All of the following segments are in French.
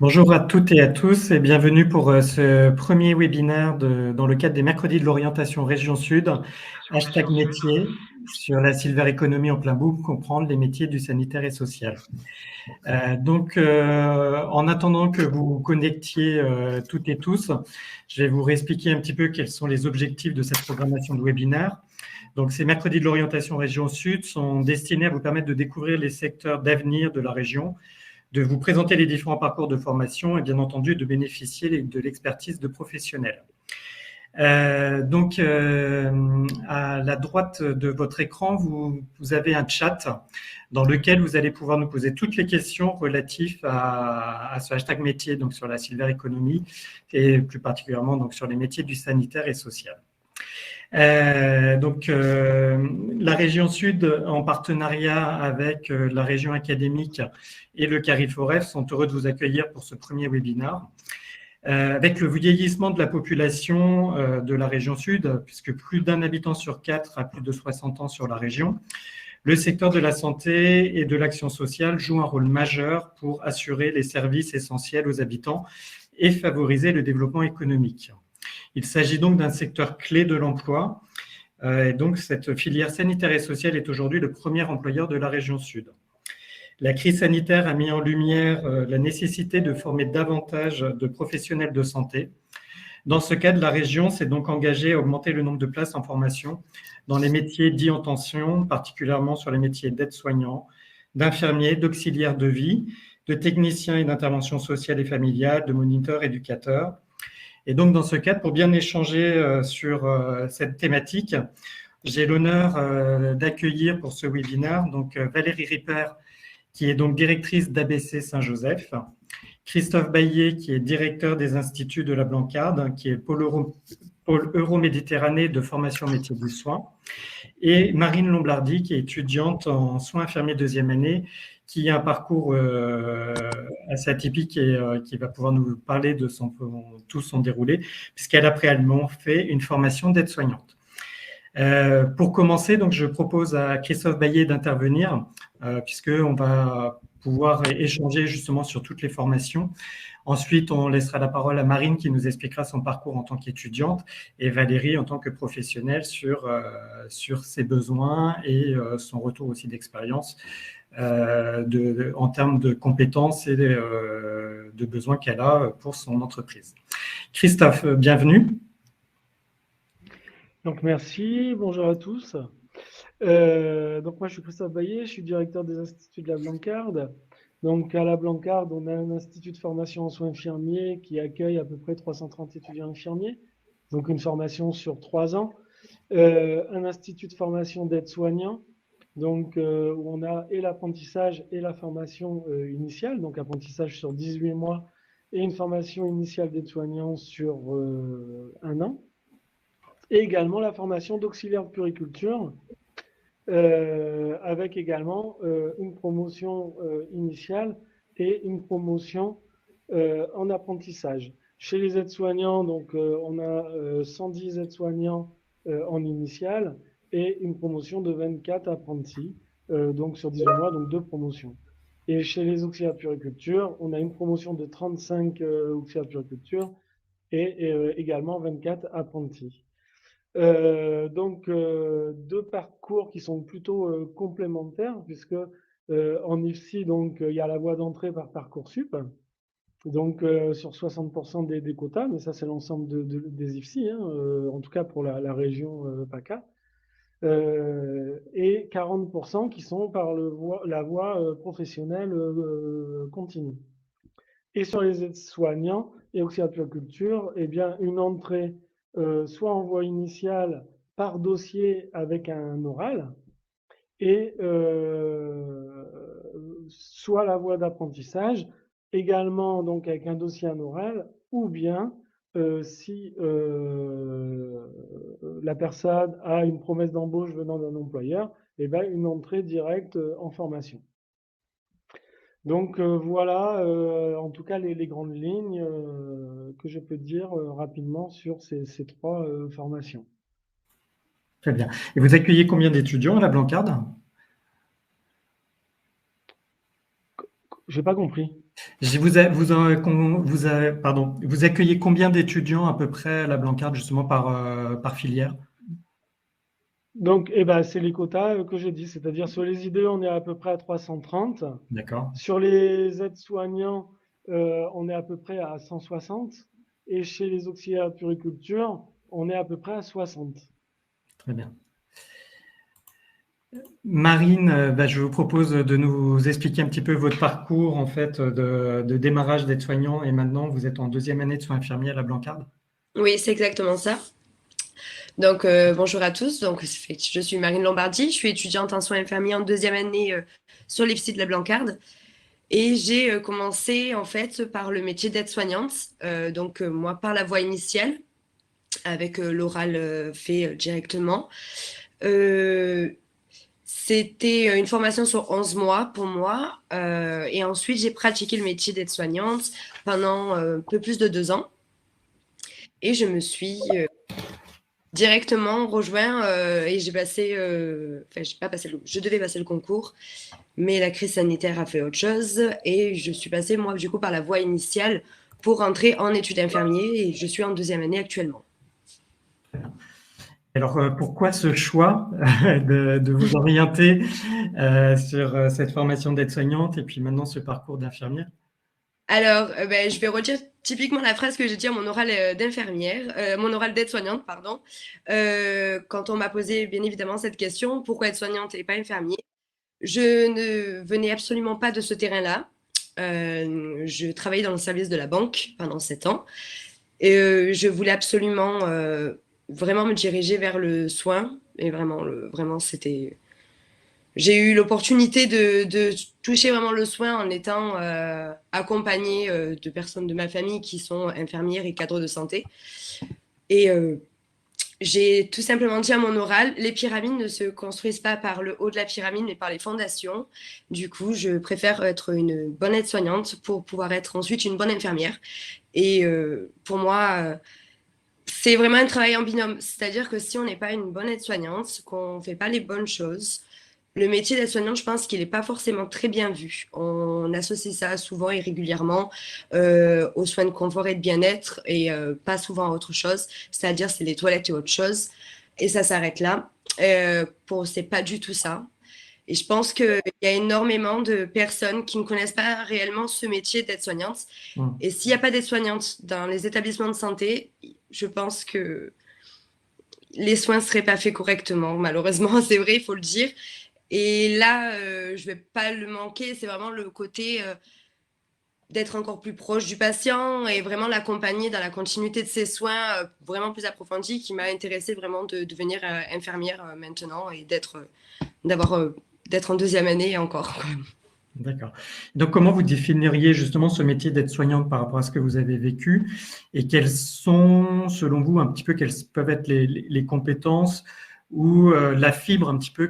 Bonjour à toutes et à tous et bienvenue pour ce premier webinaire dans le cadre des mercredis de l'orientation Région Sud, hashtag métier sur la silver economy en plein boom, comprendre les métiers du sanitaire et social. En attendant que vous vous connectiez toutes et tous, je vais vous réexpliquer un petit peu quels sont les objectifs de cette programmation de webinaire. Donc, ces mercredis de l'orientation Région Sud sont destinés à vous permettre de découvrir les secteurs d'avenir de la région, de vous présenter les différents parcours de formation et bien entendu de bénéficier de l'expertise de professionnels. À la droite de votre écran, vous avez un chat dans lequel vous allez pouvoir nous poser toutes les questions relatives à ce hashtag métier, donc sur la silver economy et plus particulièrement donc sur les métiers du sanitaire et social. La région Sud, en partenariat avec la région académique et le CARIFOREF, sont heureux de vous accueillir pour ce premier webinaire. Avec le vieillissement de la population de la région Sud, puisque plus d'un habitant sur 4 a plus de 60 ans sur la région, le secteur de la santé et de l'action sociale joue un rôle majeur pour assurer les services essentiels aux habitants et favoriser le développement économique. Il s'agit donc d'un secteur clé de l'emploi. Et donc, cette filière sanitaire et sociale est aujourd'hui le premier employeur de la région Sud. La crise sanitaire a mis en lumière la nécessité de former davantage de professionnels de santé. Dans ce cadre, la région s'est donc engagée à augmenter le nombre de places en formation dans les métiers dits en tension, particulièrement sur les métiers d'aide-soignant, d'infirmiers, d'auxiliaires de vie, de techniciens et d'intervention sociale et familiale, de moniteurs, éducateurs. Et donc, dans ce cadre, pour bien échanger sur cette thématique, j'ai l'honneur d'accueillir pour ce webinaire Valérie Ripper, qui est donc directrice d'ABC Saint-Joseph, Christophe Baillet, qui est directeur des instituts de la Blancarde, qui est pôle Euro-Méditerranée de formation métier du soin, et Marine Lombardi, qui est étudiante en soins infirmiers deuxième année, qui a un parcours assez atypique et qui va pouvoir nous parler de tout son déroulé, puisqu'elle a préalablement fait une formation d'aide-soignante. Pour commencer, donc, je propose à Christophe Baillet d'intervenir, puisqu'on va pouvoir échanger justement sur toutes les formations. Ensuite, on laissera la parole à Marine qui nous expliquera son parcours en tant qu'étudiante et Valérie en tant que professionnelle sur ses besoins et son retour aussi d'expérience en termes de compétences et de besoins qu'elle a pour son entreprise. Christophe, bienvenue. Donc merci, bonjour à tous. Donc moi je suis Christophe Baillet, je suis directeur des instituts de la Blancarde. Donc à la Blancarde, on a un institut de formation en soins infirmiers qui accueille à peu près 330 étudiants infirmiers, donc une formation sur 3 ans. Un institut de formation d'aide-soignants, donc où on a et l'apprentissage et la formation initiale, donc apprentissage sur 18 mois et une formation initiale d'aide-soignants sur 1 an. Et également la formation d'auxiliaire de puriculture, avec également une promotion initiale et une promotion en apprentissage. Chez les aides-soignants, donc, on a 110 aides-soignants en initiale et une promotion de 24 apprentis, donc sur 18 mois, donc 2 promotions. Et chez les auxiliaires de puriculture, on a une promotion de 35 auxiliaires de puriculture et également 24 apprentis. Deux parcours qui sont plutôt complémentaires, puisque en IFSI, donc, il y a la voie d'entrée par Parcoursup, donc sur 60% des quotas, mais ça c'est l'ensemble des IFSI, hein, en tout cas pour la région PACA, et 40% qui sont par la voie professionnelle continue. Et sur les aides-soignants et auxiliaires de puriculture, eh bien, une entrée soit en voie initiale par dossier avec un oral, et soit la voie d'apprentissage, également donc avec un dossier un oral, ou bien si la personne a une promesse d'embauche venant d'un employeur, eh bien, une entrée directe en formation. Donc voilà, en tout cas, les grandes lignes que je peux dire rapidement sur ces 3 formations. Très bien. Et vous accueillez combien d'étudiants à la Blancarde? J'ai pas compris. Vous accueillez combien d'étudiants à peu près à la Blancarde, justement, par filière? Donc, c'est les quotas que j'ai dit, c'est-à-dire sur les IDE, on est à peu près à 330. D'accord, Sur les aides-soignants, on est à peu près à 160. Et chez les auxiliaires de puriculture, on est à peu près à 60. très bien. Marine, je vous propose de nous expliquer un petit peu votre parcours en fait de démarrage d'aide-soignant et maintenant vous êtes en deuxième année de soins infirmiers à la Blancarde. Oui, c'est exactement ça. Donc, bonjour à tous. Donc, je suis Marine Lombardi. Je suis étudiante en soins infirmiers en deuxième année sur l'IFSI de la Blancarde. Et j'ai commencé en fait par le métier d'aide-soignante. Moi, par la voie initiale, avec l'oral fait directement. C'était une formation sur 11 mois pour moi. Et ensuite, j'ai pratiqué le métier d'aide-soignante pendant un peu plus de 2 ans. Et je me suis directement rejoint et j'ai passé, j'ai pas passé je devais passer le concours, mais la crise sanitaire a fait autre chose et je suis passée moi du coup par la voie initiale pour entrer en études infirmiers et je suis en deuxième année actuellement. Alors pourquoi ce choix de vous orienter sur cette formation d'aide-soignante et puis maintenant ce parcours d'infirmière? Alors, je vais redire typiquement la phrase que j'ai dit à mon oral d'infirmière, mon oral d'aide-soignante, pardon. Quand on m'a posé bien évidemment cette question, pourquoi aide-soignante et pas infirmier? Je ne venais absolument pas de ce terrain-là. Je travaillais dans le service de la banque pendant 7 ans et je voulais absolument vraiment me diriger vers le soin et vraiment c'était j'ai eu l'opportunité de toucher vraiment le soin en étant accompagnée de personnes de ma famille qui sont infirmières et cadres de santé. Et j'ai tout simplement dit à mon oral, les pyramides ne se construisent pas par le haut de la pyramide, mais par les fondations. Du coup, je préfère être une bonne aide-soignante pour pouvoir être ensuite une bonne infirmière. Et pour moi, c'est vraiment un travail en binôme. C'est-à-dire que si on n'est pas une bonne aide-soignante, qu'on ne fait pas les bonnes choses, le métier d'aide-soignante, je pense qu'il n'est pas forcément très bien vu. On associe ça souvent et régulièrement aux soins de confort et de bien-être et pas souvent à autre chose. C'est-à-dire, c'est les toilettes et autre chose. Et ça s'arrête là. C'est pas du tout ça. Et je pense qu'il y a énormément de personnes qui ne connaissent pas réellement ce métier d'aide-soignante. Et s'il n'y a pas d'aide-soignante dans les établissements de santé, je pense que les soins ne seraient pas faits correctement. Malheureusement, c'est vrai, il faut le dire. Et là, je vais pas le manquer. C'est vraiment le côté d'être encore plus proche du patient et vraiment l'accompagner dans la continuité de ses soins vraiment plus approfondis qui m'a intéressée vraiment de devenir infirmière maintenant et d'être en deuxième année encore. D'accord. Donc, comment vous définiriez justement ce métier d'aide-soignante par rapport à ce que vous avez vécu et quelles sont, selon vous, un petit peu, quelles peuvent être les compétences ou la fibre un petit peu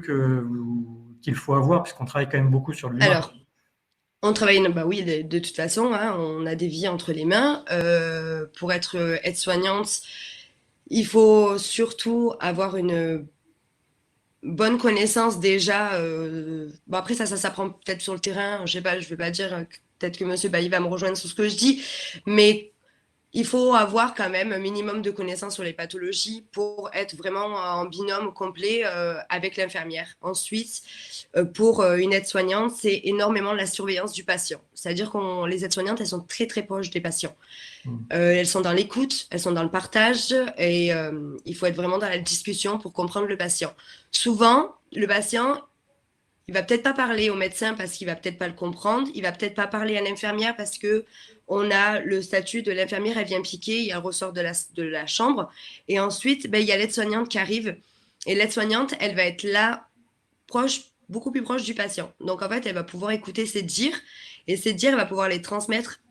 qu'il faut avoir, puisqu'on travaille quand même beaucoup sur l'humain. Alors, on travaille, bah oui, de toute façon, hein, on a des vies entre les mains. Pour être aide-soignante, il faut surtout avoir une bonne connaissance déjà. Bon après ça s'apprend peut-être sur le terrain. Je sais pas, je vais pas dire peut-être que Monsieur Bailly va me rejoindre sur ce que je dis, mais il faut avoir quand même un minimum de connaissances sur les pathologies pour être vraiment en binôme complet avec l'infirmière. Ensuite, pour une aide-soignante, c'est énormément la surveillance du patient. C'est-à-dire que les aides-soignantes, elles sont très très proches des patients. Elles sont dans l'écoute, elles sont dans le partage et il faut être vraiment dans la discussion pour comprendre le patient. Souvent, le patient, il va peut-être pas parler au médecin parce qu'il va peut-être pas le comprendre. Il va peut-être pas parler à l'infirmière parce que on a le statut de l'infirmière, elle vient piquer, il y a le ressort de la chambre. Et ensuite, il y a l'aide-soignante qui arrive. Et l'aide-soignante, elle va être là, proche, beaucoup plus proche du patient. Donc en fait, elle va pouvoir écouter ses dires et ses dires, elle va pouvoir les transmettre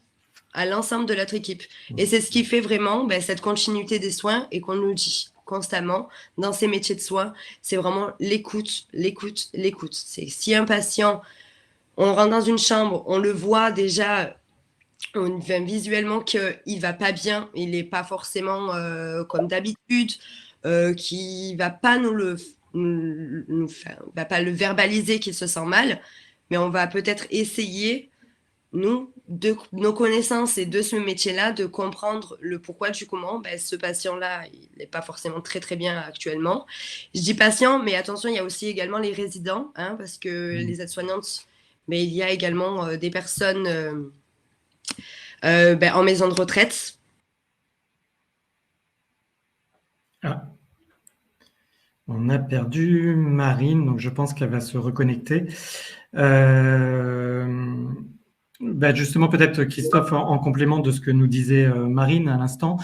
à l'ensemble de notre équipe. Et c'est ce qui fait vraiment cette continuité des soins et qu'on nous dit constamment dans ces métiers de soins, c'est vraiment l'écoute, l'écoute, l'écoute. C'est si un patient, on rentre dans une chambre, on le voit déjà, on voit visuellement qu'il va pas bien, il n'est pas forcément comme d'habitude, qui va pas va pas le verbaliser qu'il se sent mal, mais on va peut-être essayer nous de nos connaissances et de ce métier-là, de comprendre le pourquoi du comment. Ben, ce patient-là, il n'est pas forcément très très bien actuellement. Je dis patient, mais attention, il y a aussi également les résidents, hein, parce que les aides-soignantes, mais il y a également des personnes en maison de retraite. Ah. On a perdu Marine, donc je pense qu'elle va se reconnecter. Justement, peut-être Christophe, en complément de ce que nous disait Marine à l'instant,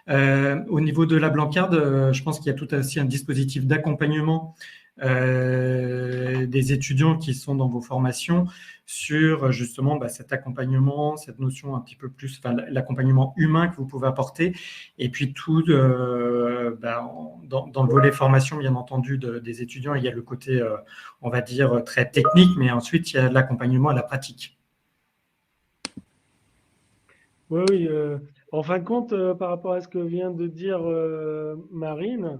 au niveau de la Blancarde, je pense qu'il y a tout aussi un dispositif d'accompagnement des étudiants qui sont dans vos formations sur justement cet accompagnement, cette notion un petit peu plus, l'accompagnement humain que vous pouvez apporter, et puis tout dans le volet formation, bien entendu, des étudiants, il y a le côté, on va dire, très technique, mais ensuite il y a l'accompagnement à la pratique. Oui. En fin de compte, par rapport à ce que vient de dire Marine,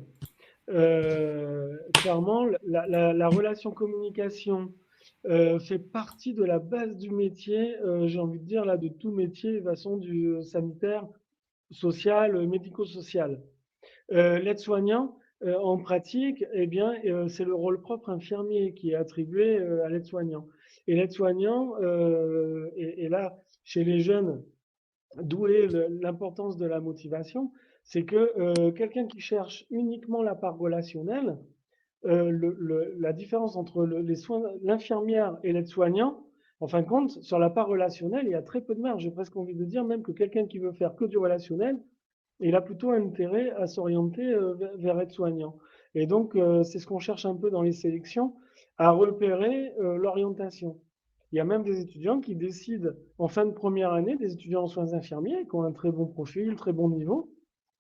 clairement, la relation communication fait partie de la base du métier, j'ai envie de dire, là, de tout métier, de façon du sanitaire, social, médico-social. L'aide-soignant, en pratique, eh bien, c'est le rôle propre infirmier qui est attribué à l'aide-soignant. Et l'aide-soignant, et là, chez les jeunes, d'où est l'importance de la motivation, c'est que quelqu'un qui cherche uniquement la part relationnelle, la différence entre les soins, l'infirmière et l'aide-soignant, en fin de compte, sur la part relationnelle, il y a très peu de marge. J'ai presque envie de dire même que quelqu'un qui veut faire que du relationnel, il a plutôt intérêt à s'orienter vers aide-soignant. Et donc, c'est ce qu'on cherche un peu dans les sélections, à repérer l'orientation. Il y a même des étudiants qui décident en fin de première année, des étudiants en soins infirmiers qui ont un très bon profil, très bon niveau,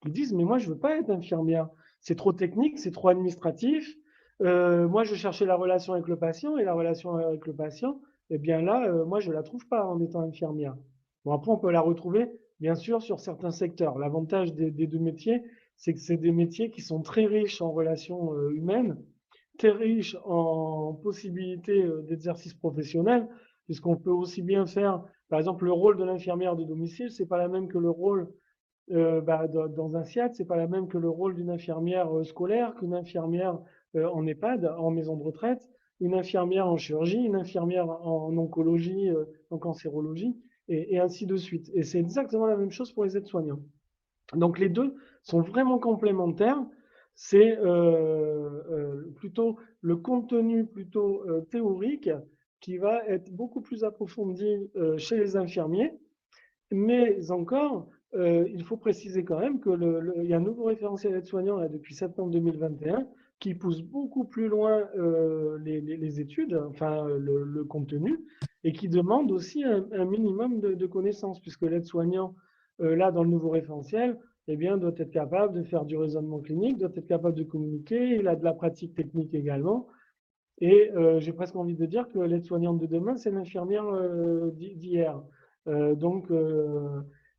qui disent mais moi je veux pas être infirmière, c'est trop technique, c'est trop administratif. Moi je cherchais la relation avec le patient et la relation avec le patient, eh bien là moi je la trouve pas en étant infirmière. Bon après on peut la retrouver bien sûr sur certains secteurs. L'avantage des deux métiers, c'est que c'est des métiers qui sont très riches en relations humaines, très riches en possibilités d'exercice professionnel, puisqu'on peut aussi bien faire, par exemple, le rôle de l'infirmière de domicile, c'est pas la même que le rôle dans un SIAD, c'est pas la même que le rôle d'une infirmière scolaire, qu'une infirmière en EHPAD, en maison de retraite, une infirmière en chirurgie, une infirmière en oncologie, en cancérologie, et ainsi de suite. Et c'est exactement la même chose pour les aides-soignants. Donc les deux sont vraiment complémentaires. C'est plutôt le contenu plutôt théorique qui va être beaucoup plus approfondi chez les infirmiers. Mais encore, il faut préciser quand même qu'il y a un nouveau référentiel aide-soignant là, depuis septembre 2021 qui pousse beaucoup plus loin les études, enfin le contenu, et qui demande aussi un minimum de connaissances, puisque l'aide-soignant, là, dans le nouveau référentiel, eh bien, doit être capable de faire du raisonnement clinique, doit être capable de communiquer, il a de la pratique technique également. Et j'ai presque envie de dire que l'aide-soignante de demain, c'est l'infirmière d'hier. Donc,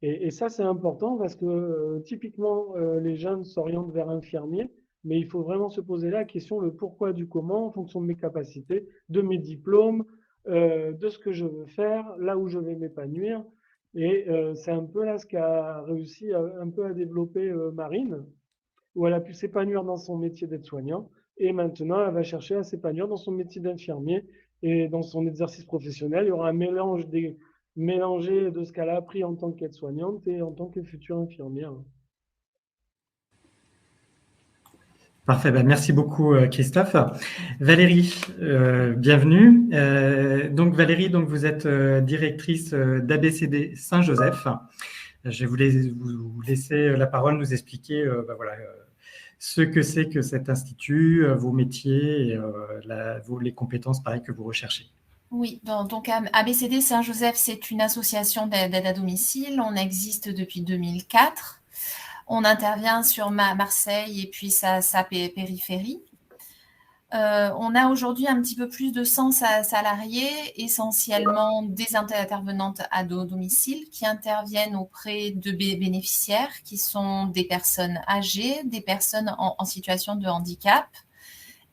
et ça, c'est important parce que typiquement, les jeunes s'orientent vers infirmier, mais il faut vraiment se poser la question, le pourquoi du comment, en fonction de mes capacités, de mes diplômes, de ce que je veux faire, là où je vais m'épanouir. Et c'est un peu là ce qu'a réussi un peu à développer Marine, où elle a pu s'épanouir dans son métier d'aide-soignant. Et maintenant, elle va chercher à s'épanouir dans son métier d'infirmier et dans son exercice professionnel. Il y aura un mélange mélangé de ce qu'elle a appris en tant qu'aide-soignante et en tant que future infirmière. Parfait, merci beaucoup Christophe. Valérie, bienvenue. Donc Valérie, vous êtes directrice d'ABCD Saint-Joseph. Je vais vous laisser la parole, nous expliquer ce que c'est que cet institut, vos métiers, et, les compétences pareil que vous recherchez. Oui, donc ABCD Saint-Joseph, c'est une association d'aide à domicile. On existe depuis 2004. On intervient sur Marseille et puis sa périphérie. On a aujourd'hui un petit peu plus de 100 salariés, essentiellement des intervenantes à domicile qui interviennent auprès de bénéficiaires qui sont des personnes âgées, des personnes en situation de handicap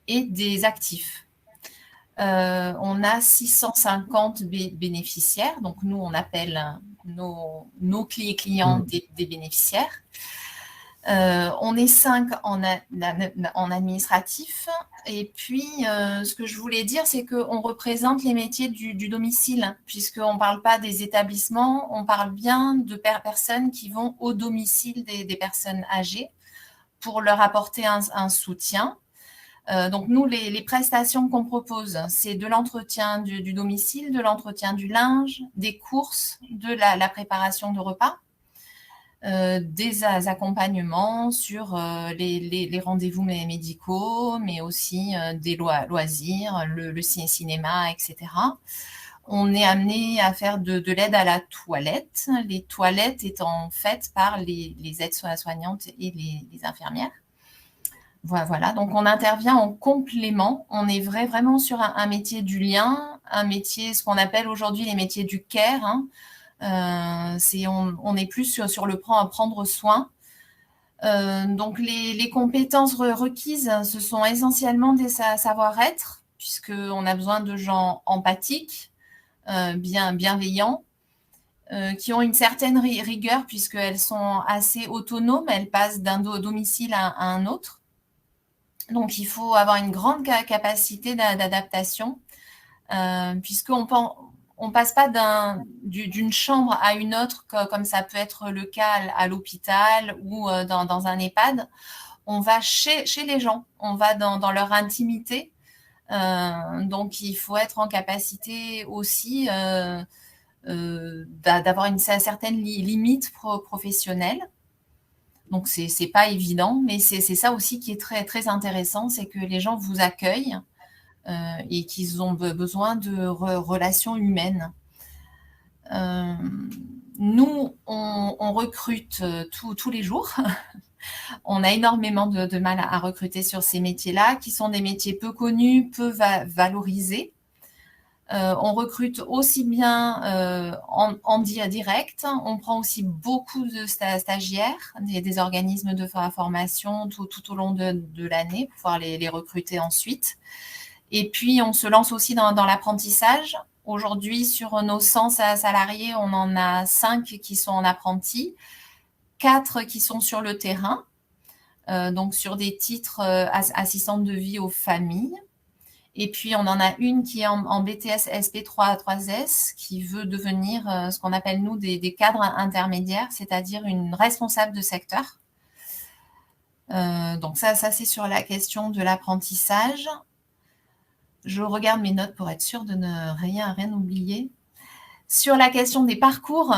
et des actifs. On a 650 bénéficiaires. Donc, nous, on appelle nos clients des bénéficiaires. On est 5 en administratif. Et puis, ce que je voulais dire, c'est qu'on représente les métiers du domicile, puisqu'on ne parle pas des établissements, on parle bien de personnes qui vont au domicile des personnes âgées pour leur apporter un soutien. Donc, nous, les prestations qu'on propose, c'est de l'entretien du domicile, de l'entretien du linge, des courses, de la préparation de repas, des accompagnements sur les rendez-vous médicaux, mais aussi des loisirs, le cinéma, etc. On est amené à faire de l'aide à la toilette, les toilettes étant faites par les aides-soignantes et les infirmières. Voilà, donc on intervient en complément. On est vraiment sur un métier du lien, un métier, ce qu'on appelle aujourd'hui les métiers du care, hein. On est plus sur le prendre soin. Donc, les compétences requises, ce sont essentiellement des savoir-être, puisqu'on a besoin de gens empathiques, bienveillants, qui ont une certaine rigueur, puisqu'elles sont assez autonomes, elles passent d'un domicile à un autre. Donc, il faut avoir une grande capacité d'adaptation, puisqu'on ne passe pas d'une chambre à une autre, comme ça peut être le cas à l'hôpital ou dans un EHPAD. On va chez les gens, on va dans leur intimité. Donc, il faut être en capacité aussi d'avoir une certaine limite professionnelle. Donc, ce n'est pas évident, mais c'est ça aussi qui est très, très intéressant, c'est que les gens vous accueillent et qu'ils ont besoin de relations humaines. Nous, on recrute tous les jours. On a énormément de mal à recruter sur ces métiers-là, qui sont des métiers peu connus, peu valorisés. On recrute aussi bien en direct. On prend aussi beaucoup de stagiaires, des organismes de formation tout au long de l'année pour pouvoir les recruter ensuite. Et puis, on se lance aussi dans l'apprentissage. Aujourd'hui, sur nos 100 salariés, on en a 5 qui sont en apprenti, 4 qui sont sur le terrain, donc sur des titres assistantes de vie aux familles. Et puis, on en a une qui est en BTS SP3S, qui veut devenir ce qu'on appelle, nous, des cadres intermédiaires, c'est-à-dire une responsable de secteur. Donc, ça c'est sur la question de l'apprentissage. Je regarde mes notes pour être sûre de ne rien oublier. Sur la question des parcours,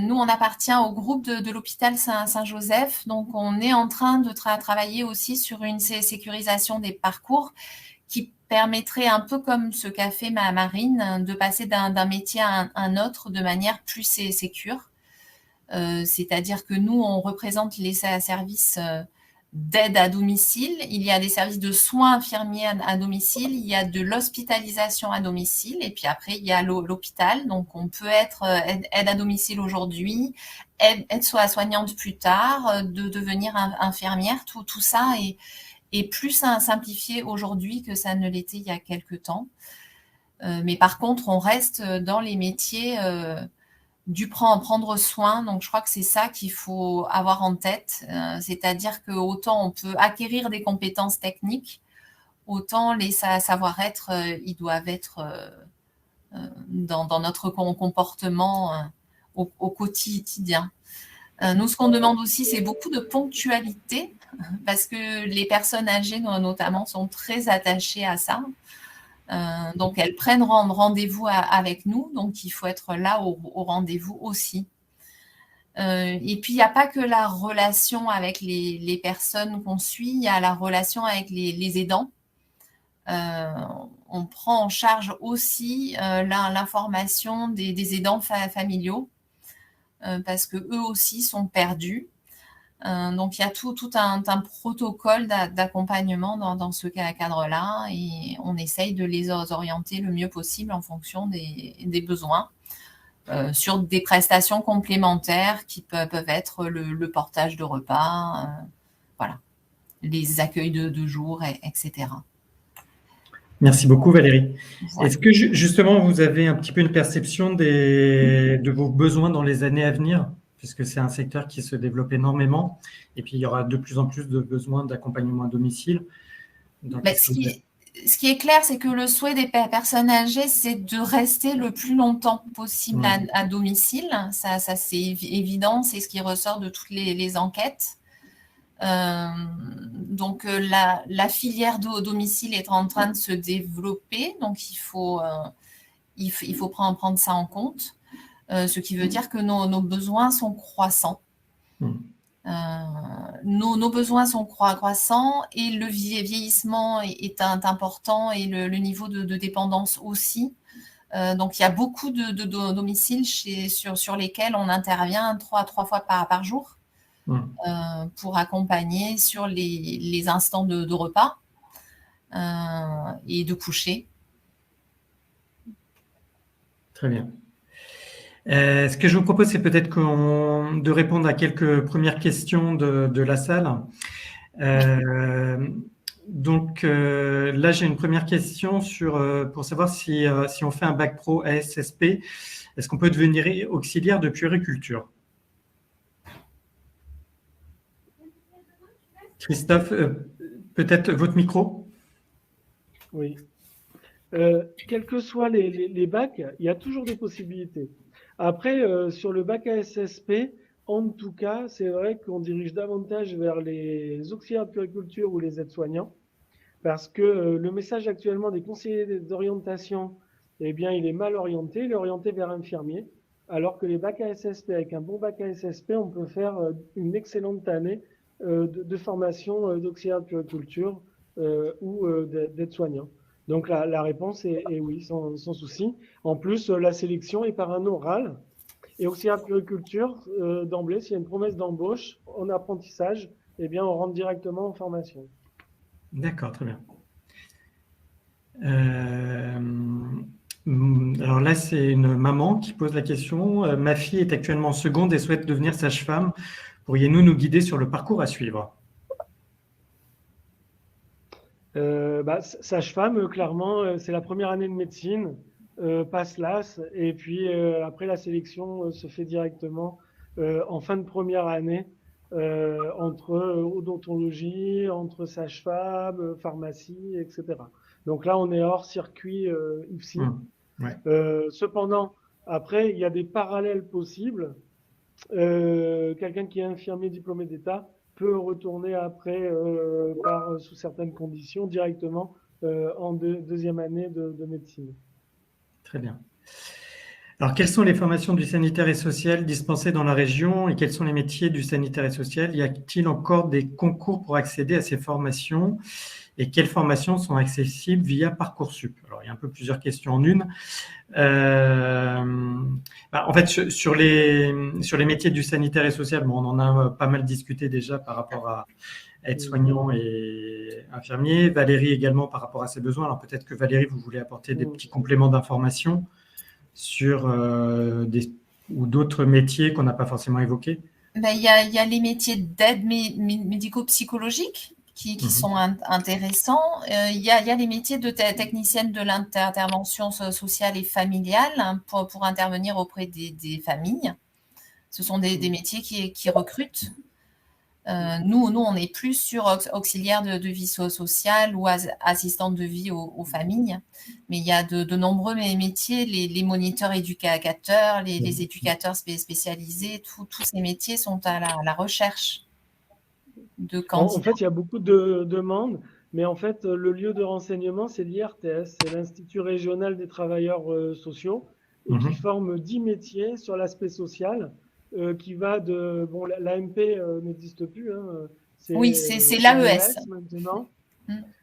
nous, on appartient au groupe de l'hôpital Saint-Joseph. Donc, on est en train de travailler aussi sur une sécurisation des parcours qui permettrait, un peu comme ce qu'a fait Marine, de passer d'un métier à un autre de manière plus sécure. C'est-à-dire que nous, on représente les services d'aide à domicile, il y a des services de soins infirmiers à domicile, il y a de l'hospitalisation à domicile, et puis après, il y a l'hôpital. Donc, on peut être aide à domicile aujourd'hui, aide-soignante plus tard, de devenir infirmière. Tout ça est plus simplifié aujourd'hui que ça ne l'était il y a quelque temps. Mais par contre, on reste dans les métiers du prendre soin. Donc, je crois que c'est ça qu'il faut avoir en tête. C'est-à-dire que autant on peut acquérir des compétences techniques, autant les savoir-être, ils doivent être dans notre comportement au quotidien. Nous, ce qu'on demande aussi, c'est beaucoup de ponctualité, parce que les personnes âgées, notamment, sont très attachées à ça. Donc, elles prennent rendez-vous avec nous, donc il faut être là au rendez-vous aussi. Et puis, il n'y a pas que la relation avec les personnes qu'on suit, il y a la relation avec les aidants. On prend en charge aussi l'information des aidants familiaux, parce qu'eux aussi sont perdus. Donc, il y a tout un protocole d'accompagnement dans ce cadre-là, et on essaye de les orienter le mieux possible en fonction des besoins sur des prestations complémentaires qui peuvent être le portage de repas, voilà, les accueils de jour, etc. Merci beaucoup, Valérie. Voilà. Est-ce que justement, vous avez un petit peu une perception de vos besoins dans les années à venir, puisque c'est un secteur qui se développe énormément, et puis il y aura de plus en plus de besoins d'accompagnement à domicile. Donc, ce qui est clair, c'est que le souhait des personnes âgées, c'est de rester le plus longtemps possible à domicile. Ça c'est évident, c'est ce qui ressort de toutes les enquêtes. Donc la filière au domicile est en train de se développer, donc il faut prendre ça en compte, ce qui veut dire que nos besoins sont croissants. Nos besoins sont croissants et le vieillissement est important et le niveau de dépendance aussi. Donc il y a beaucoup de domiciles sur lesquels on intervient trois fois par jour. Pour accompagner sur les instants de repas et de coucher. Très bien. Ce que je vous propose, c'est peut-être de répondre à quelques premières questions de la salle. Donc là, j'ai une première question pour savoir si on fait un bac pro ASSP, est-ce qu'on peut devenir auxiliaire de puériculture? Christophe, peut-être votre micro? Oui. Quels que soient les bacs, il y a toujours des possibilités. Après, sur le bac ASSP, en tout cas, c'est vrai qu'on dirige davantage vers les auxiliaires de puériculture ou les aides-soignants, parce que le message actuellement des conseillers d'orientation, eh bien, il est mal orienté, il est orienté vers infirmier, alors que les bacs ASSP, avec un bon bac ASSP, on peut faire une excellente année de formation d'auxiliaire de puériculture ou d'aide-soignant. Donc la réponse est oui, sans souci. En plus, la sélection est par un oral. Et auxiliaire de puériculture, d'emblée, s'il y a une promesse d'embauche en apprentissage, eh bien, on rentre directement en formation. D'accord, très bien. Alors là, c'est une maman qui pose la question. Ma fille est actuellement en seconde et souhaite devenir sage-femme. Pourriez-vous nous guider sur le parcours à suivre? Sage-femme, clairement, c'est la première année de médecine, passe l'AS, et puis après la sélection se fait directement en fin de première année entre odontologie, entre sage-femme, pharmacie, etc. Donc là, on est hors circuit IFSI. Ouais. Cependant, après, il y a des parallèles possibles. Quelqu'un qui est infirmier diplômé d'État peut retourner après, sous certaines conditions, directement en deuxième année de médecine. Très bien. Alors, quelles sont les formations du sanitaire et social dispensées dans la région et quels sont les métiers du sanitaire et social? Y a-t-il encore des concours pour accéder à ces formations? Et quelles formations sont accessibles via Parcoursup? Alors, il y a un peu plusieurs questions en une. En fait, sur les métiers du sanitaire et social, bon, on en a pas mal discuté déjà par rapport à aide-soignant et infirmier. Valérie également par rapport à ses besoins. Alors, peut-être que Valérie, vous voulez apporter des petits compléments d'information sur ou d'autres métiers qu'on n'a pas forcément évoqués? Il y a les métiers d'aide médico-psychologique qui sont intéressants. Il y a les métiers de technicienne de l'intervention sociale et familiale pour intervenir auprès des familles. Ce sont des métiers qui recrutent. Nous, on est plus sur auxiliaire de vie sociale ou assistante de vie aux familles. Mais il y a de nombreux métiers, les moniteurs éducateurs, les éducateurs spécialisés, tous ces métiers sont à la recherche de candidats. En fait, il y a beaucoup de demandes, mais en fait, le lieu de renseignement, c'est l'IRTS, c'est l'Institut régional des travailleurs sociaux, et qui forme 10 métiers sur l'aspect social, qui va de... Bon, l'AMP n'existe plus, hein, oui, c'est l'AES maintenant,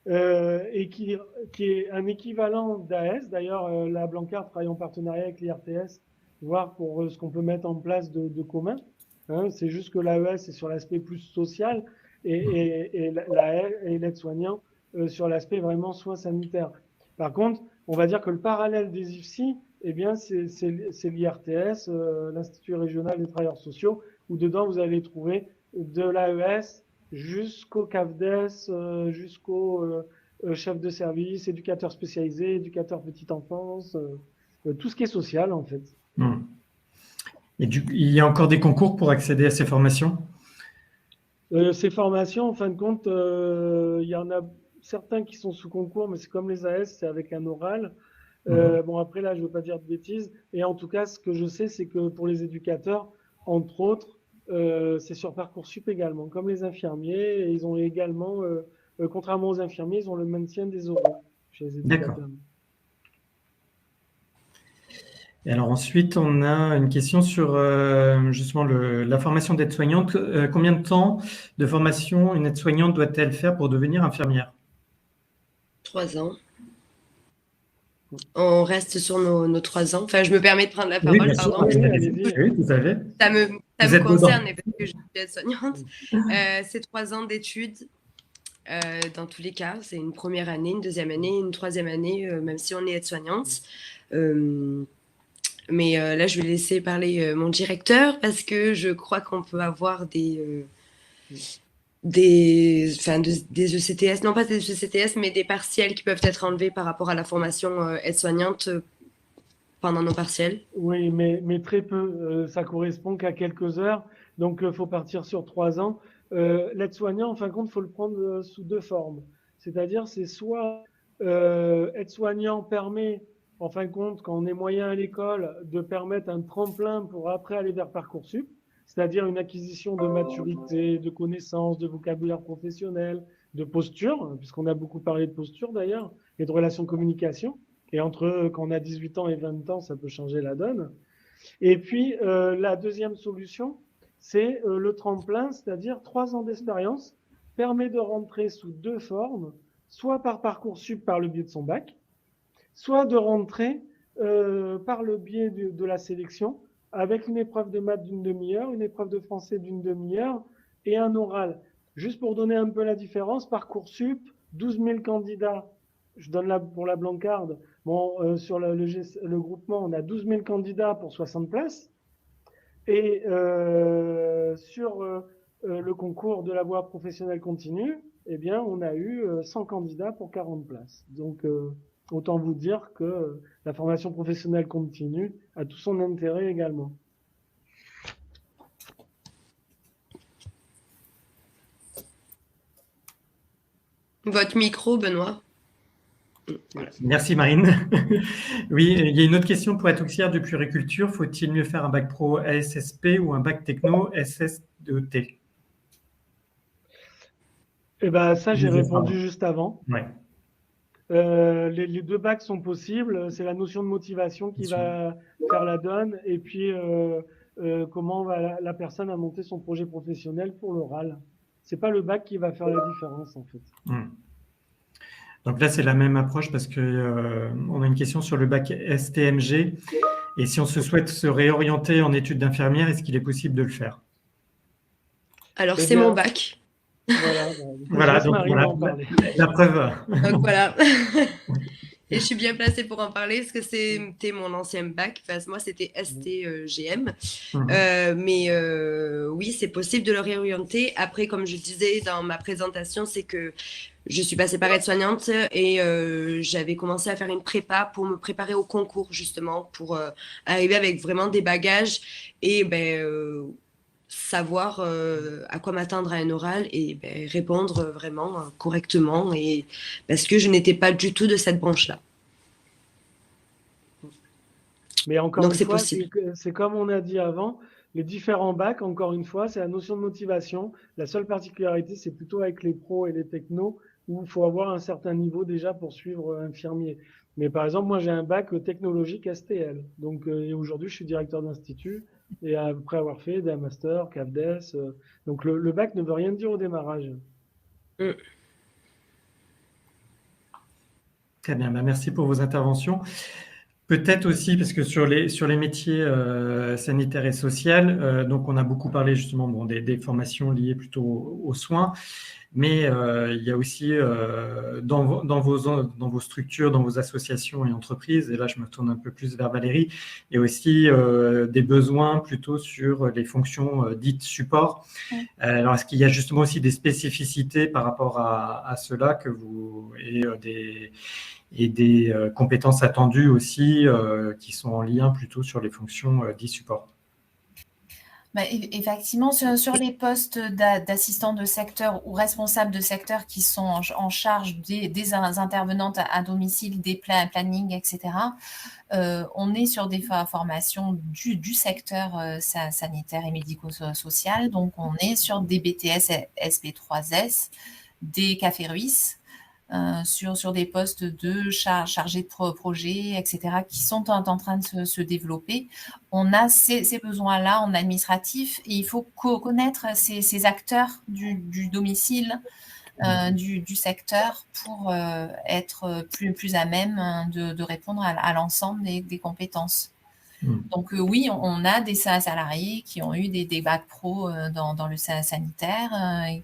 et qui est un équivalent d'AS. D'ailleurs, la Blanquer travaille en partenariat avec l'IRTS, voir pour ce qu'on peut mettre en place de commun. Hein, c'est juste que l'AES est sur l'aspect plus social et l'aide-soignant sur l'aspect vraiment soins sanitaires. Par contre, on va dire que le parallèle des IFSI, eh bien, c'est l'IRTS, l'Institut régional des travailleurs sociaux, où dedans, vous allez trouver de l'AES jusqu'au CAFDES, jusqu'au chef de service, éducateur spécialisé, éducateur petite enfance, tout ce qui est social en fait. Et il y a encore des concours pour accéder à ces formations? Ces formations, en fin de compte, il y en a certains qui sont sous concours, mais c'est comme les AS, c'est avec un oral. Bon, après, là, je ne veux pas dire de bêtises. Et en tout cas, ce que je sais, c'est que pour les éducateurs, entre autres, c'est sur Parcoursup également. Comme les infirmiers, ils ont également, contrairement aux infirmiers, ils ont le maintien des oraux chez les éducateurs. D'accord. Et alors ensuite, on a une question sur justement la formation d'aide-soignante. Combien de temps de formation une aide-soignante doit-elle faire pour devenir infirmière? 3 ans. On reste sur nos 3 ans. Enfin, je me permets de prendre la parole, bien sûr, pardon. allez-y. Oui, tout à fait. Ça Vous me êtes concerne, dedans. parce que je suis aide-soignante. C'est 3 ans d'études. Dans tous les cas, c'est une première année, une deuxième année, une troisième année, même si on est aide-soignante. Mais là, je vais laisser parler mon directeur parce que je crois qu'on peut avoir des ECTS, non pas des ECTS, mais des partiels qui peuvent être enlevés par rapport à la formation aide-soignante pendant nos partiels. Oui, mais très peu. Ça correspond qu'à quelques heures. Donc, il faut partir sur 3 ans. L'aide-soignant, en fin de compte, il faut le prendre sous 2 formes. C'est-à-dire, c'est soit aide-soignant permet, en fin de compte, quand on est moyen à l'école, de permettre un tremplin pour après aller vers Parcoursup, c'est-à-dire une acquisition de maturité, de connaissances, de vocabulaire professionnel, de posture, puisqu'on a beaucoup parlé de posture d'ailleurs, et de relations communication. Et entre quand on a 18 ans et 20 ans, ça peut changer la donne. Et puis, la deuxième solution, c'est le tremplin, c'est-à-dire 3 ans d'expérience, permet de rentrer sous 2 formes, soit par Parcoursup par le biais de son bac, soit de rentrer par le biais de la sélection avec une épreuve de maths d'une demi-heure, une épreuve de français d'une demi-heure et un oral. Juste pour donner un peu la différence, Parcoursup, 12 000 candidats, je donne pour la Blancarde. Bon, sur le groupement, on a 12 000 candidats pour 60 places. Et sur le concours de la voie professionnelle continue, eh bien, on a eu 100 candidats pour 40 places. Donc, autant vous dire que la formation professionnelle continue a tout son intérêt également. Votre micro, Benoît. Merci Marine. Oui, il y a une autre question pour être auxiliaire de puériculture. Faut-il mieux faire un bac pro ASSP ou un bac techno SSDT? Eh ben, ça, j'ai répondu juste avant. Ouais. Les 2 bacs sont possibles. C'est la notion de motivation qui va faire la donne. Et puis, comment va la personne a monté son projet professionnel pour l'oral. C'est pas le bac qui va faire la différence, en fait. Donc là, c'est la même approche parce que on a une question sur le bac STMG. Et si on se souhaite se réorienter en études d'infirmière, est-ce qu'il est possible de le faire? Alors, c'est mon bac. Voilà, donc la preuve. Donc voilà. Et je suis bien placée pour en parler parce que c'était mon ancien bac. Enfin, moi, c'était STGM. Mais oui, c'est possible de le réorienter. Après, comme je disais dans ma présentation, c'est que je suis passée par aide-soignante et j'avais commencé à faire une prépa pour me préparer au concours, justement, pour arriver avec vraiment des bagages et savoir à quoi m'attendre à un oral et répondre vraiment correctement, et parce que je n'étais pas du tout de cette branche-là. Mais encore Donc, une c'est fois, possible. c'est comme on a dit avant, les différents bacs, encore une fois, c'est la notion de motivation. La seule particularité, c'est plutôt avec les pros et les technos, où il faut avoir un certain niveau déjà pour suivre infirmier. Mais par exemple, moi, j'ai un bac technologique STL. Donc, aujourd'hui, je suis directeur d'institut, et après avoir fait des masters, CAFDES. Donc, le bac ne veut rien dire au démarrage. Très bien, merci pour vos interventions. Peut-être aussi, parce que sur les métiers sanitaires et sociaux, donc on a beaucoup parlé justement des formations liées plutôt aux soins, mais il y a aussi dans vos structures, dans vos associations et entreprises, et là je me tourne un peu plus vers Valérie, il y a aussi des besoins plutôt sur les fonctions dites support. Alors est-ce qu'il y a justement aussi des spécificités par rapport à cela que vous et des compétences attendues aussi qui sont en lien plutôt sur les fonctions dites support? Effectivement, sur les postes d'assistants de secteur ou responsables de secteur qui sont en charge des intervenantes à domicile, des plannings, etc., on est sur des formations du secteur sanitaire et médico-social. Donc, on est sur des BTS SP3S, des CAFERUIS, sur des postes de chargés de projet, etc., qui sont en train de se développer. On a ces besoins-là en administratif et il faut connaître ces acteurs du domicile, du secteur pour être plus à même de répondre à l'ensemble des compétences. Donc oui, on a des salariés qui ont eu des bacs pro dans le sanitaire,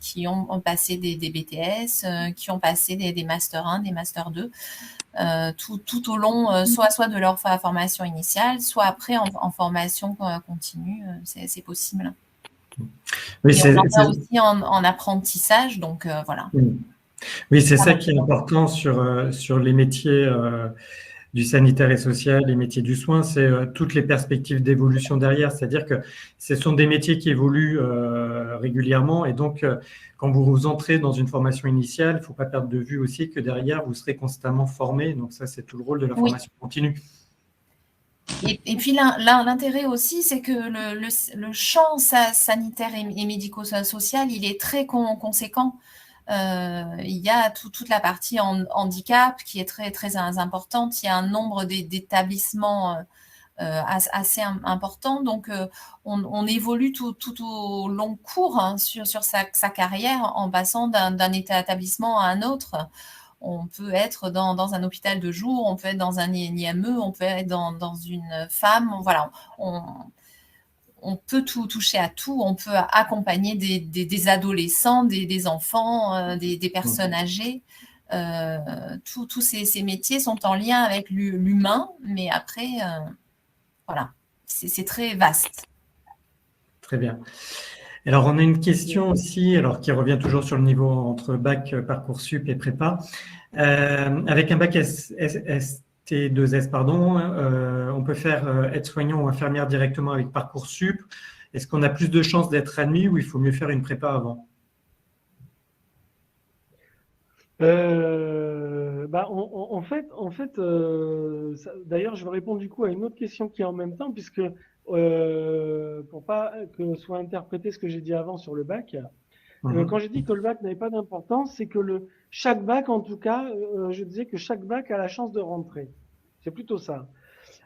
qui ont passé des BTS, qui ont passé des Master 1, des Master 2, tout au long, soit de leur formation initiale, soit après en formation continue, c'est possible. Oui, Et on en a aussi en apprentissage, donc voilà. Oui, c'est ça qui est important sur les métiers du sanitaire et social, les métiers du soin, c'est toutes les perspectives d'évolution derrière. C'est-à-dire que ce sont des métiers qui évoluent régulièrement et donc quand vous entrez dans une formation initiale, il ne faut pas perdre de vue aussi que derrière, vous serez constamment formé. Donc ça, c'est tout le rôle de la formation continue. Et puis l'intérêt aussi, c'est que le champ sanitaire et médico-social, il est très conséquent. Il y a toute la partie handicap qui est très, très importante. Il y a un nombre d'établissements assez important. Donc, on évolue tout au long cours sur sa carrière en passant d'un établissement à un autre. On peut être dans un hôpital de jour, on peut être dans un IME, on peut être dans une femme. Voilà, on peut toucher à tout. On peut accompagner des adolescents, des enfants, des personnes âgées. Tous ces métiers sont en lien avec l'humain, mais après, voilà, c'est très vaste. Très bien. Alors, on a une question aussi, alors qui revient toujours sur le niveau entre bac, Parcoursup et prépa. Avec un bac ST2S, pardon, on peut faire aide-soignant ou infirmière directement avec Parcoursup. Est-ce qu'on a plus de chances d'être admis ou il faut mieux faire une prépa avant? En fait, d'ailleurs, je vais répondre du coup à une autre question qui est en même temps, puisque pour pas que soit interprété ce que j'ai dit avant sur le bac, quand j'ai dit que le bac n'avait pas d'importance, c'est que chaque bac, en tout cas, je disais que chaque bac a la chance de rentrer. C'est plutôt ça.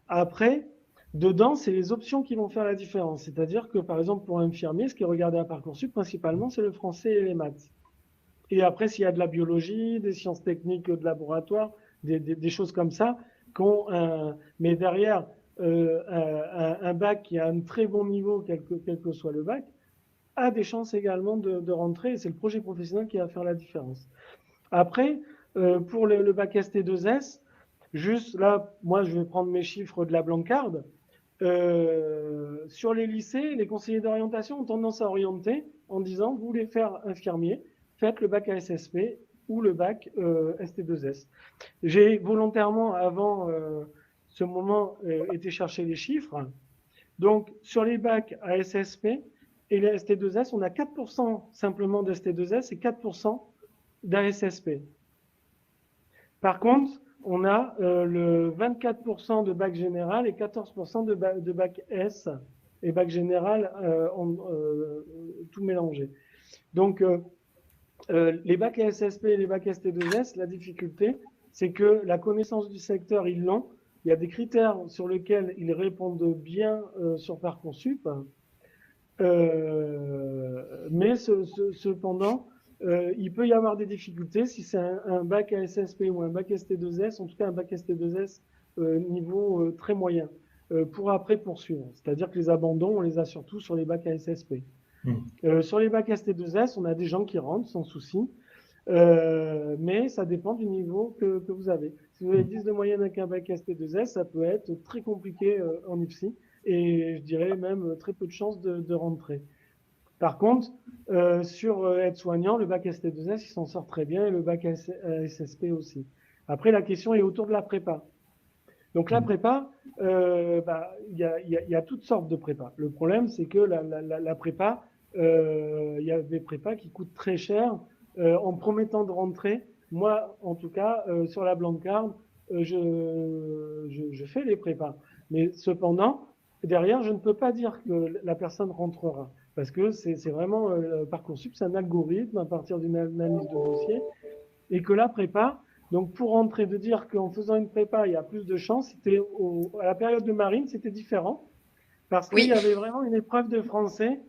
Après, dedans, c'est les options qui vont faire la différence. C'est-à-dire que, par exemple, pour un infirmier, ce qui est regardé à Parcoursup, principalement, c'est le français et les maths. Et après, s'il y a de la biologie, des sciences techniques de laboratoire, des choses comme ça, mais derrière, un bac qui a un très bon niveau, quel que soit le bac, a des chances également de rentrer. Et c'est le projet professionnel qui va faire la différence. Après, pour le bac ST2S, juste là, moi, je vais prendre mes chiffres de la Blancarde. Sur les lycées, les conseillers d'orientation ont tendance à orienter en disant, vous voulez faire infirmier, faites le bac ASSP ou le bac ST2S. J'ai volontairement, avant ce moment, été chercher les chiffres. Donc, sur les bacs ASSP et les ST2S, on a 4% simplement de ST2S et 4% d'ASSP. Par contre, on a le 24% de bac général et 14% de bac S et bac général tout mélangé. Donc, les bacs SSP et les bacs ST2S, la difficulté, c'est que la connaissance du secteur, ils l'ont. Il y a des critères sur lesquels ils répondent bien sur Parcoursup. Mais cependant, il peut y avoir des difficultés si c'est un bac SSP ou un bac ST2S, en tout cas un bac ST2S niveau très moyen, pour après poursuivre. C'est-à-dire que les abandons, on les a surtout sur les bacs à SSP. Sur les bacs ST2S, on a des gens qui rentrent sans souci, mais ça dépend du niveau que vous avez. Si vous avez 10 de moyenne avec un bac ST2S, ça peut être très compliqué en IFSI, et je dirais même très peu de chances de rentrer. Par contre, sur aide-soignant, le bac ST2S, il s'en sort très bien, et le bac SSP aussi. Après, la question est autour de la prépa. Donc la prépa, il y a toutes sortes de prépas. Le problème, c'est que la prépa, il y a des prépas qui coûtent très cher en promettant de rentrer. Moi, en tout cas, sur la Blancarde, je fais les prépas. Mais cependant, derrière, je ne peux pas dire que la personne rentrera. Parce que c'est vraiment Parcoursup, c'est un algorithme à partir d'une analyse de dossier. Et que la prépa, donc pour rentrer, de dire qu'en faisant une prépa, il y a plus de chances, à la période de Marine, c'était différent. Parce qu'il y avait vraiment une épreuve de français,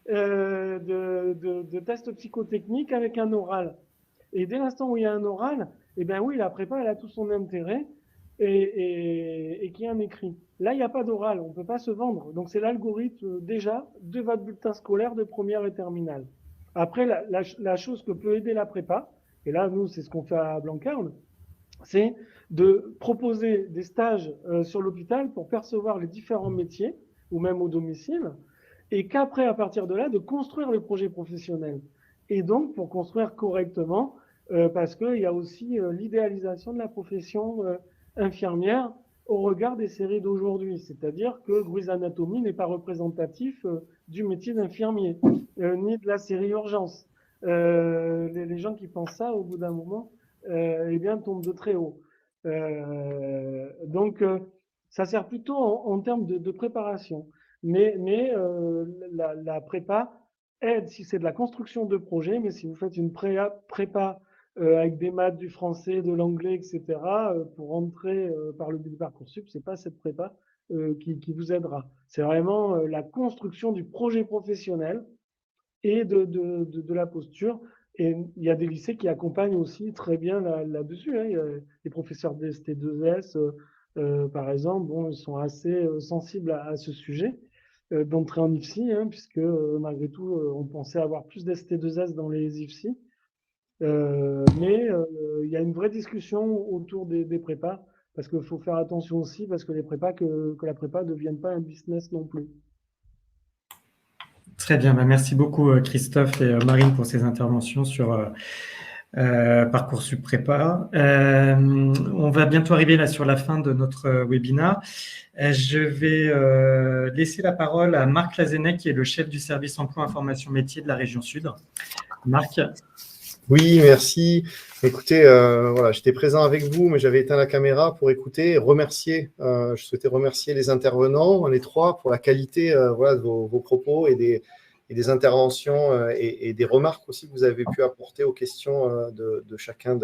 de test psychotechnique avec un oral. Et dès l'instant où il y a un oral, eh bien oui, la prépa, elle a tout son intérêt et qu'il y a un écrit. Là, il n'y a pas d'oral, on ne peut pas se vendre. Donc, c'est l'algorithme déjà de votre bulletin scolaire de première et terminale. Après, la chose que peut aider la prépa, et là, nous, c'est ce qu'on fait à Blancarde, c'est de proposer des stages sur l'hôpital pour percevoir les différents métiers, ou même au domicile, et qu'après, à partir de là, de construire le projet professionnel. Et donc, pour construire correctement, parce qu'il y a aussi l'idéalisation de la profession infirmière au regard des séries d'aujourd'hui. C'est-à-dire que Grey's Anatomy n'est pas représentatif du métier d'infirmier, ni de la série Urgence. Les gens qui pensent ça, au bout d'un moment, eh bien, tombent de très haut. Donc, ça sert plutôt en termes de préparation. Mais la prépa aide si c'est de la construction de projet, mais si vous faites une prépa avec des maths, du français, de l'anglais, etc., pour rentrer par le biais de Parcoursup, c'est pas cette prépa qui vous aidera. C'est vraiment la construction du projet professionnel et de la posture. Et il y a des lycées qui accompagnent aussi très bien là-dessus. Hein. Il y a les professeurs de ST2S, par exemple, bon, ils sont assez sensibles à ce sujet d'entrer en IFSI, hein, puisque malgré tout, on pensait avoir plus d'ST2S dans les IFSI. Mais il y a une vraie discussion autour des prépas, parce qu'il faut faire attention aussi, parce que que la prépa ne devienne pas un business non plus. Très bien, merci beaucoup Christophe et Marine pour ces interventions sur Parcoursup Prépa. On va bientôt arriver là sur la fin de notre webinaire. Je vais laisser la parole à Marc Lazenec, qui est le chef du service emploi information métier de la région Sud. Marc. Oui, merci. Écoutez, voilà, j'étais présent avec vous, mais j'avais éteint la caméra pour écouter et remercier. Je souhaitais remercier les intervenants, les trois, pour la qualité voilà, de vos propos et des interventions et des remarques aussi que vous avez pu apporter aux questions de chacun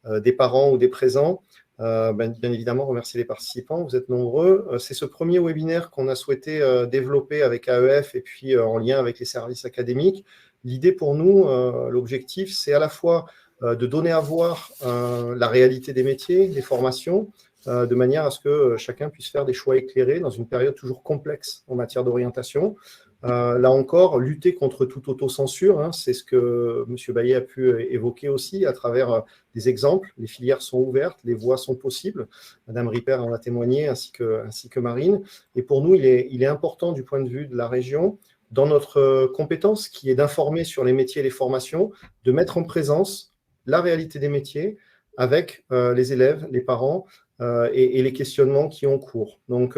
des parents ou des présents. Bien évidemment, remercier les participants, vous êtes nombreux. C'est ce premier webinaire qu'on a souhaité développer avec AEF et puis en lien avec les services académiques. L'idée pour nous, l'objectif, c'est à la fois de donner à voir la réalité des métiers, des formations, de manière à ce que chacun puisse faire des choix éclairés dans une période toujours complexe en matière d'orientation. Là encore, lutter contre toute autocensure, hein, c'est ce que M. Baillet a pu évoquer aussi à travers des exemples. Les filières sont ouvertes, les voies sont possibles. Mme Ripper en a témoigné, ainsi que Marine. Et pour nous, il est important du point de vue de la région, dans notre compétence qui est d'informer sur les métiers et les formations, de mettre en présence la réalité des métiers avec les élèves, les parents et les questionnements qui ont cours. Donc,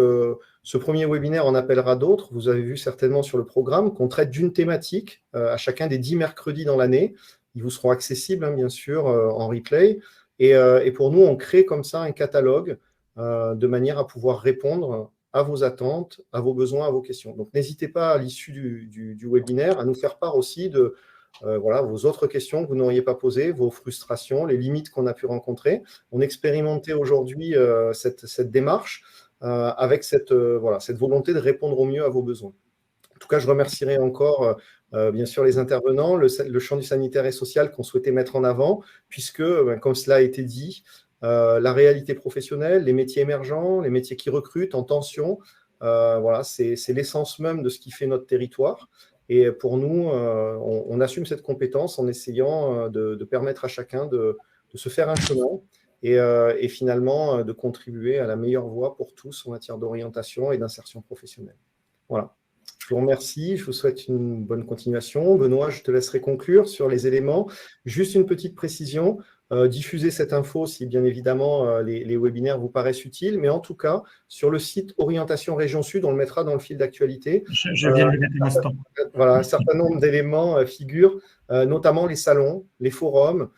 ce premier webinaire en appellera d'autres. Vous avez vu certainement sur le programme qu'on traite d'une thématique à chacun des 10 mercredis dans l'année. Ils vous seront accessibles, hein, bien sûr, en replay. Et pour nous, on crée comme ça un catalogue de manière à pouvoir répondre à vos attentes, à vos besoins, à vos questions. Donc, n'hésitez pas à l'issue du webinaire à nous faire part aussi de voilà, vos autres questions que vous n'auriez pas posées, vos frustrations, les limites qu'on a pu rencontrer. On expérimentait aujourd'hui cette démarche avec cette volonté de répondre au mieux à vos besoins. En tout cas, je remercierai encore bien sûr les intervenants, le champ du sanitaire et social qu'on souhaitait mettre en avant, puisque, comme cela a été dit, la réalité professionnelle, les métiers émergents, les métiers qui recrutent en tension. Voilà, c'est l'essence même de ce qui fait notre territoire. Et pour nous, on assume cette compétence en essayant de permettre à chacun de se faire un chemin et finalement de contribuer à la meilleure voie pour tous en matière d'orientation et d'insertion professionnelle. Voilà. Je vous remercie, je vous souhaite une bonne continuation. Benoît, je te laisserai conclure sur les éléments. Juste une petite précision, diffuser cette info si bien évidemment les webinaires vous paraissent utiles, mais en tout cas, sur le site Orientation Région Sud, on le mettra dans le fil d'actualité. Je viens de le mettre un instant. Voilà, un certain nombre d'éléments figurent, notamment les salons, les forums,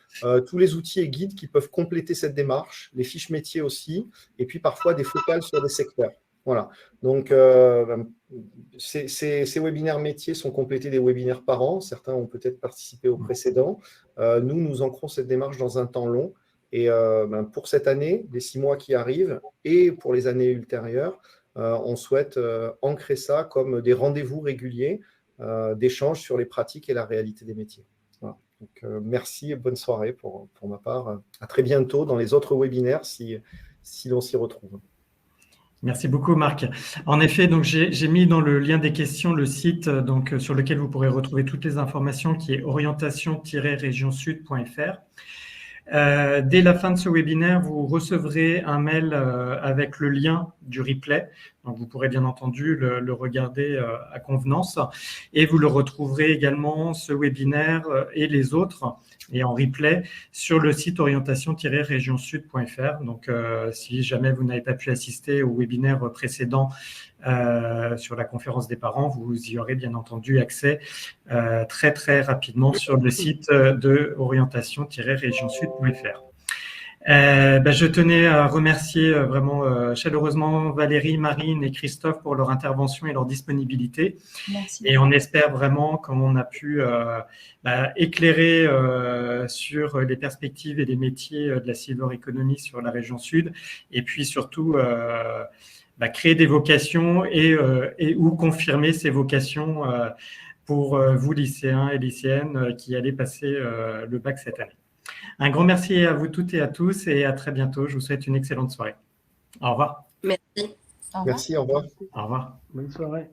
tous les outils et guides qui peuvent compléter cette démarche, les fiches métiers aussi, et puis parfois des focales sur des secteurs. Voilà, donc ces webinaires métiers sont complétés des webinaires par an. Certains ont peut-être participé aux précédents. Nous ancrons cette démarche dans un temps long. Et pour cette année, les 6 mois qui arrivent, et pour les années ultérieures, on souhaite ancrer ça comme des rendez-vous réguliers d'échanges sur les pratiques et la réalité des métiers. Voilà. Donc, merci et bonne soirée pour ma part. À très bientôt dans les autres webinaires si l'on s'y retrouve. Merci beaucoup, Marc. En effet, donc j'ai mis dans le lien des questions le site sur lequel vous pourrez retrouver toutes les informations, qui est orientation-regionsud.fr. Dès la fin de ce webinaire, vous recevrez un mail avec le lien du replay. Donc, vous pourrez bien entendu le regarder à convenance. Et vous le retrouverez également, ce webinaire et les autres, et en replay, sur le site orientation-regionsud.fr. Donc, si jamais vous n'avez pas pu assister au webinaire précédent sur la conférence des parents, vous y aurez bien entendu accès très, très rapidement sur le site de orientation-regionsud.fr. Je tenais à remercier vraiment chaleureusement Valérie, Marine et Christophe pour leur intervention et leur disponibilité. Merci. Et on espère vraiment qu'on a pu éclairer sur les perspectives et les métiers de la silver economy sur la région sud, et puis surtout créer des vocations et ou confirmer ces vocations pour vous lycéens et lycéennes qui allez passer le bac cette année. Un grand merci à vous toutes et à tous et à très bientôt. Je vous souhaite une excellente soirée. Au revoir. Merci. Au revoir. Merci, au revoir. Au revoir. Bonne soirée.